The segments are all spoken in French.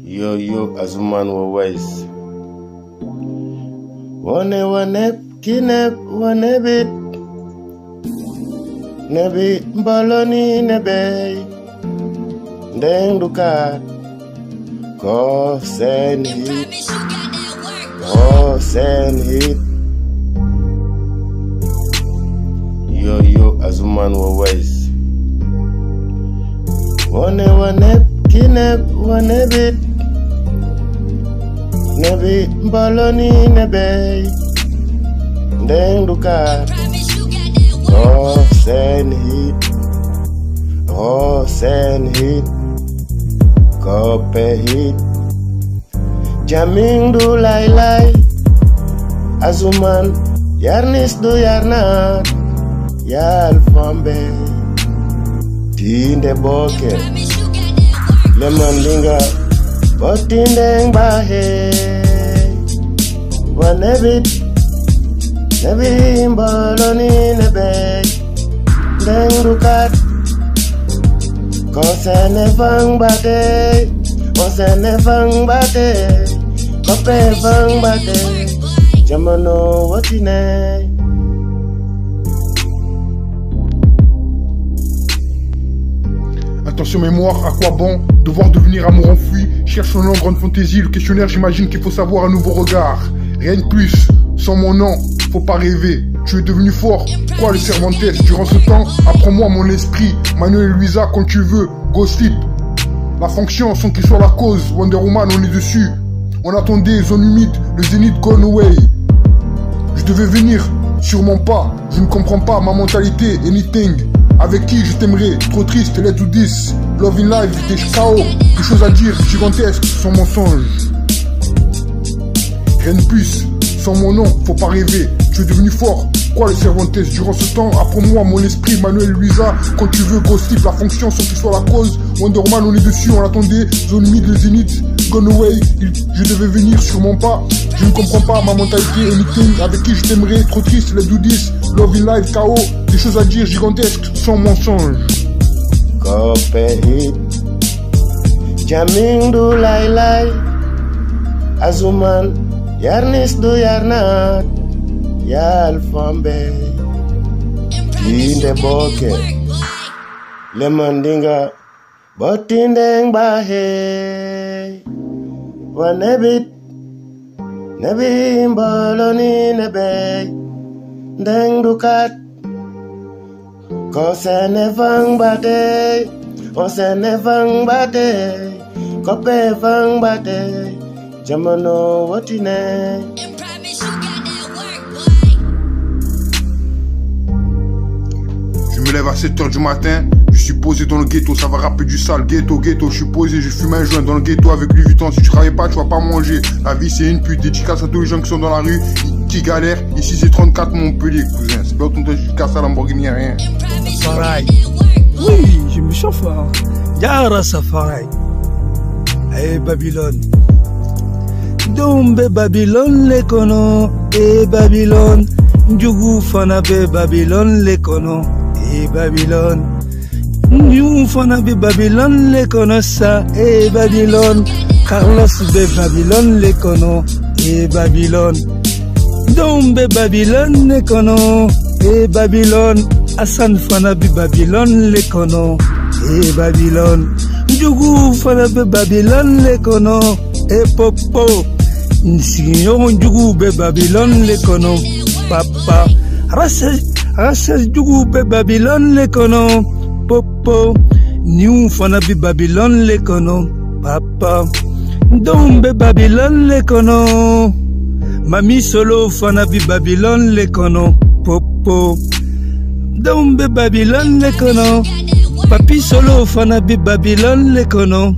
Yo Azuman Wawais. Wane kinep wane bit. Nebi mbaloni nebe. Deng dukat. Go send hit. Go send hit. Yo Azuman Wawais. Wane kinep wane bit. Nebi mbaloni nebe. Deng dukat. Oh send hit. Oh send hit. Kope hit. Jamming du lai. Azuman yarnis du yarnat. Yal fombe. Tinde boke. Lemandinga. Botindeng bahe. Wanebit. Nebi mbaloni nebe. Deng dukat. Kosene fang bate. Kosene fang bate. Kope fang bate. Jamano watine. Attention mémoire, à quoi bon devoir devenir amour enfui? Cherche son nom, grande fantaisie. Le questionnaire, j'imagine qu'il faut savoir un nouveau regard. Rien de plus, sans mon nom, faut pas rêver. Tu es devenu fort, quoi le Cervantes? Durant ce temps, apprends-moi mon esprit. Manuel et Luisa, quand tu veux, go slip. La fonction, sans qu'il soit la cause. Wonder Woman, on est dessus. On attendait, zone humide, le zénith gone away. Je devais venir, sûrement pas. Je ne comprends pas ma mentalité, anything. Avec qui je t'aimerais, trop triste, let's do this. Love in life, des KO, des choses à dire, gigantesques, sans mensonge. Rien de plus, sans mon nom, faut pas rêver. Tu es devenu fort, quoi le Cervantes? Durant ce temps, apprends-moi mon esprit, Manuel Luisa. Quand tu veux, go slip, la fonction, sans que ce soit la cause. Wonder Woman, on est dessus, on l'attendait. Zone humide, le zénith, gone away. Je devais venir, sûrement pas. Je ne comprends pas ma mentalité, anything. Avec qui je t'aimerais, trop triste, let's do this. Love in life, KO, des choses à dire, gigantesques, sans mensonge. Kope hit. Jamming du lai. Azuman yarnis du yarnat. Yal fombe. Tinde boke. Lemandinga. Botindeng bahe. Wanebit. Nebi mbaloni nebe. Deng dukat. Kosene fang bate. Kosene fang bate. Kope fang bate. Jamano watine. Je me lève à 7h du matin, je suis posé dans le ghetto, ça va rapper du sale, ghetto, je suis posé, je fume un joint dans le ghetto avec Louis Vuitton, si tu travailles pas, tu vas pas manger, la vie c'est une pute, dédicace à tous les gens qui sont dans la rue, qui galèrent, ici c'est 34 Montpellier, cousin, c'est pas autant que je casse à Lamborghini, rien. Farai, oui, je me chauffe, Yara Safarai, eh Babylone, Dombe Babylone l'écono, eh Babylone, Djougou Fanabe Babylone l'écono. Et Babylone, nous fana be Babylone les kono ça et Babylone, Carlos be Babylone les kono et Babylone, Dombe Babylone les kono et Babylone, Hassan fana be Babylone les kono et Babylone, Djougou fana be Babylone les kono et Popo, Nsignon Djougou be Babylone les kono, Papa, Rasses Djougou be Babylone le kono, Popo, New fana be Babylone le kono, Papa, Dombe Babylone le kono, Mami Solo fana be Babylone le kono, Popo, Dombe Babylone le kono, Papi Solo fana be Babylone le kono.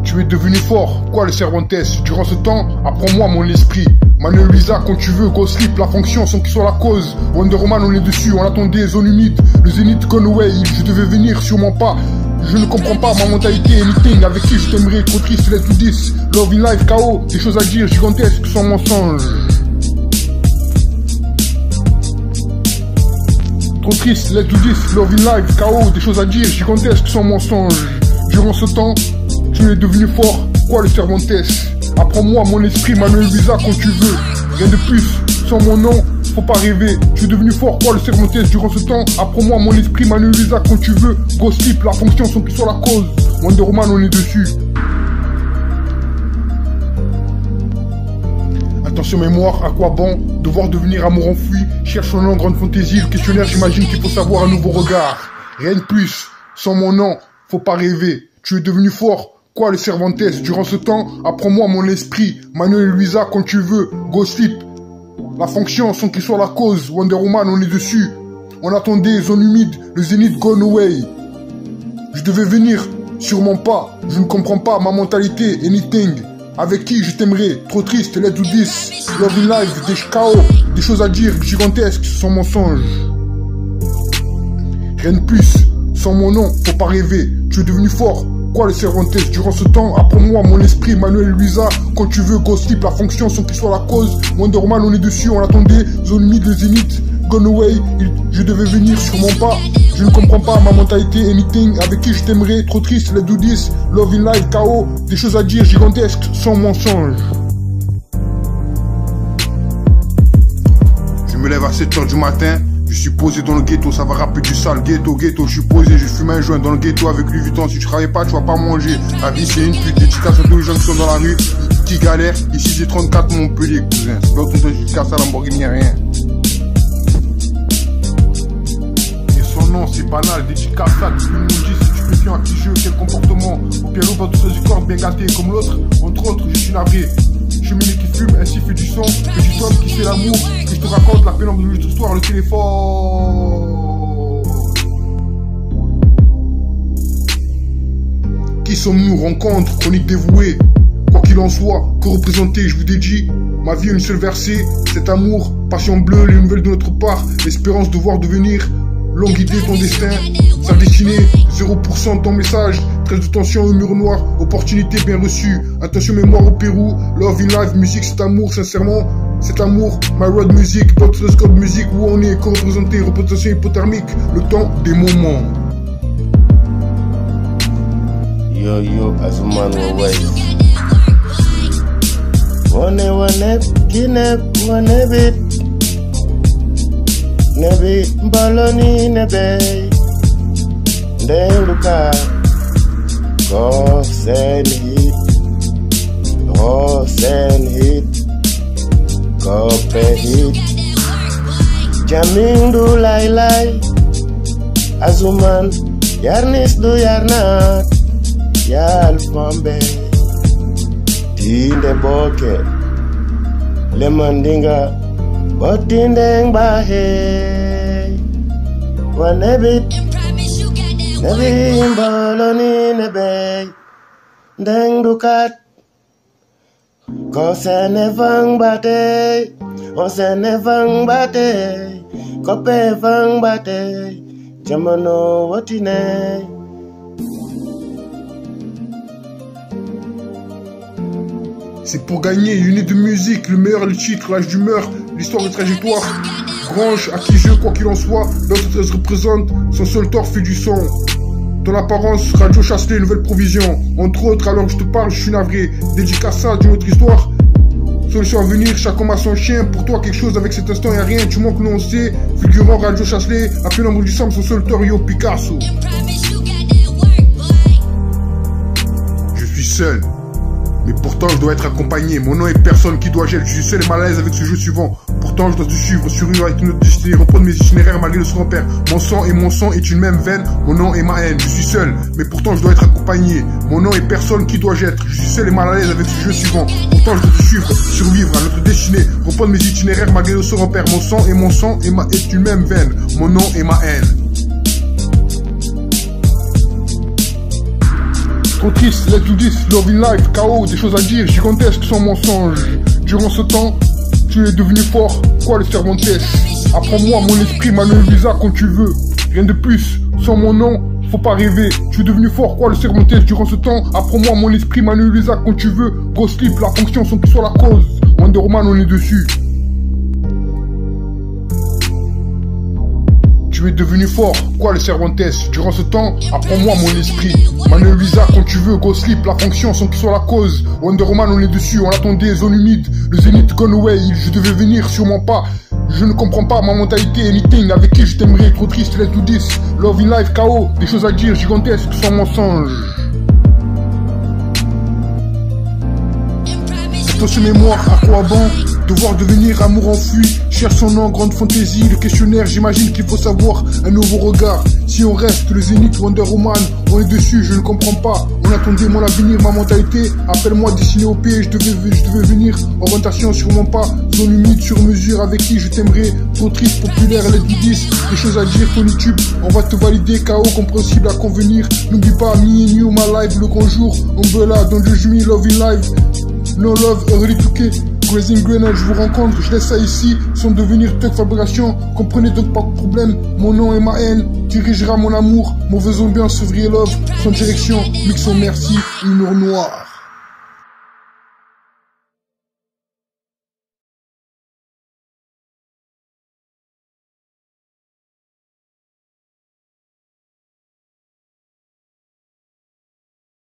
Tu es devenu fort, quoi le Cervantes? Durant ce temps, apprends-moi mon esprit. Manuel Luisa, quand tu veux, go slip, la fonction sans qu'il soit la cause. Wonder Woman, on est dessus, on attendait, zone humide, le zénith gone away. Je devais venir, sûrement pas. Je ne comprends pas ma mentalité, anything. Avec qui je t'aimerais, trop triste, let's do this. Love in life, KO, des choses à dire, gigantesques, sans mensonge. Trop triste, let's do this. Love in life, KO, des choses à dire, gigantesques, sans mensonge. Durant ce temps, tu es devenu fort, quoi le Cervantes? Apprends-moi mon esprit, Manuel Luisa quand tu veux. Rien de plus, sans mon nom, faut pas rêver. Tu es devenu fort, quoi le Cervantes? Durant ce temps, apprends-moi mon esprit, Manuel Luisa quand tu veux. Gossip, la fonction sans qu'il soit la cause. Wonder Woman, on est dessus. Attention mémoire, à quoi bon devoir devenir amour enfui? Cherche son nom, grande fantaisie. Le questionnaire, j'imagine qu'il faut savoir un nouveau regard. Rien de plus, sans mon nom, faut pas rêver. Tu es devenu fort, quoi le Cervantes? Durant ce temps, apprends-moi mon esprit, Manuel Luisa quand tu veux. Gossip, la fonction sans qu'il soit la cause. Wonder Woman, on est dessus. On attendait, zone humide, le zénith gone away. Je devais venir, sûrement pas. Je ne comprends pas ma mentalité, anything. Avec qui je t'aimerais, trop triste, let's do this. Love in life, des chaos, des choses à dire gigantesques, sans mensonge. Rien de plus, sans mon nom, faut pas rêver. Tu es devenu fort, quoi le Cervantes? Durant ce temps, apprends-moi mon esprit, Manuel Luisa quand tu veux. Gossip, la fonction sans qu'il soit la cause. Wonder Woman, on est dessus, on attendait. Zone mid, le zénith, gone away. Je devais venir, sûrement pas. Je ne comprends pas ma mentalité, anything. Avec qui je t'aimerais, trop triste, let's do this. Love in life, chaos, des choses à dire gigantesques, sans mensonge. Je me lève à 7h du matin. Je suis posé dans le ghetto, ça va rapper du sale. Ghetto, je suis posé, je fume un joint dans le ghetto avec Louis Vuitton. Si tu travailles pas, tu vas pas manger. La vie c'est une pute, dédicace à tous les gens qui sont dans la rue, qui galèrent. Ici c'est 34 Montpellier, cousin. C'est pas ton truc, je casse à Lamborghini, rien. Et son nom c'est banal, dédicace à tout le monde. Si tu fais bien un petit jeu, quel comportement? Au piano, pas tout du corps bien gâté comme l'autre. Entre autres, je suis navré. Cheminée qui fume, ainsi fait du son. Petit homme qui fait l'amour. Que je te raconte la pénombre de notre histoire, le téléphone. Qui sommes-nous? Rencontre, chronique dévouée. Quoi qu'il en soit, que représenter, je vous dédie. Ma vie, une seule versée. Cet amour, passion bleue, les nouvelles de notre part. L'espérance de voir devenir. Longue idée, ton destin. Sa destinée, 0% de ton message. Tresse de tension au mur noir, opportunité bien reçue. Attention mémoire au Pérou, love in life, musique, cet amour, sincèrement. Cet amour, my road music, podcast music, où on est, co-représenté, représentation hypothermique, le temps des moments. Yo, Azuman Wawai. One, kinep, one bit. Nebi, baloni, nebe. Denduka. Go send hit, go pay hit. Jamming do lai, Azuman, yarnis do yarnat, yal pombe. Tinde boke, lemandinga, botindeng bahe, wanebit. Nebi mboloni nebe Deng dukat Ko se nevang bate O se nevang bate Ko pe vang bate Jamono wotine. C'est pour gagner, unité de musique, le meilleur, le titre, l'âge d'humeur, l'histoire de trajectoire. Grange, à qui je, quoi qu'il en soit, l'autre 13 représente, son seul tort fait du son. Dans l'apparence, Radio Chasselet, nouvelle provision. Entre autres, alors que je te parle, je suis navré. Dédicace à d'une autre histoire. Solution à venir, chaque homme a son chien. Pour toi, quelque chose avec cet instant, y'a rien. Tu manques, nous on sait. Fulgurant, Radio Chasselet, appelé l'ombre du sang, son seul tort, yo, Picasso. Je suis seul. Mais pourtant je dois être accompagné, mon nom est personne qui doit gêner, je suis seul et mal à l'aise avec ce jeu suivant. Pourtant je dois te suivre sur une avec une autre destinée, reprendre mes itinéraires malgré le son père. Mon sang et mon sang est une même veine, mon nom est ma haine, je suis seul, mais pourtant je dois être accompagné. Mon nom est personne qui doit gêner, je suis seul et mal à l'aise avec ce jeu suivant. Pourtant je dois te suivre, survivre à notre destinée, reprendre mes itinéraires malgré le son père. Mon sang est une même veine, mon nom est ma haine. Trop triste, let's do this, love in life, chaos, des choses à dire, gigantesques sans mensonge. Durant ce temps, tu es devenu fort, quoi le Cervantes? Apprends-moi mon esprit, Manuel Luisa quand tu veux. Rien de plus, sans mon nom, faut pas rêver. Tu es devenu fort, quoi le Cervantes? Durant ce temps, apprends-moi mon esprit, Manuel Luisa quand tu veux. Go slip, la fonction sans qu'il soit la cause. Wonder Woman, on est dessus. tu es devenu fort, quoi le Cervantes? Durant ce temps, apprends-moi mon esprit. Manuel Luisa, quand tu veux, go slip, la fonction sans qu'il soit la cause. Wonder Woman, on est dessus, on attendait, zone humide. Le Zénith gone away, je devais venir, sûrement pas. Je ne comprends pas ma mentalité, anything, avec qui je t'aimerais, trop triste, let's do this. Love in life, KO, des choses à dire gigantesques sans mensonge. Dans ce mémoire, à quoi bon devoir devenir amour enfui, cherche son nom, grande fantaisie, le questionnaire, j'imagine qu'il faut savoir un nouveau regard. Si on reste le Zénith, Wonder Woman, on est dessus, je ne comprends pas. On attendait mon avenir, ma mentalité, appelle-moi destiné au pays, je devais venir, orientation sûrement pas, zone humide sur mesure, avec qui je t'aimerais, trop triste, populaire, les 10, des choses à dire, Tube, on va te valider, KO, compréhensible à convenir, n'oublie pas, me and you, my life, le grand jour, Umbrella, don't judge me, love in life. No love, early to K, Grazing Grenade, je vous rencontre, je laisse ça ici, sans devenir Tuck Fabrication, comprenez donc pas de problème, mon nom et ma haine, dirigera mon amour, mauvaise ambiance, février love, sans direction, mixon merci, humour noir.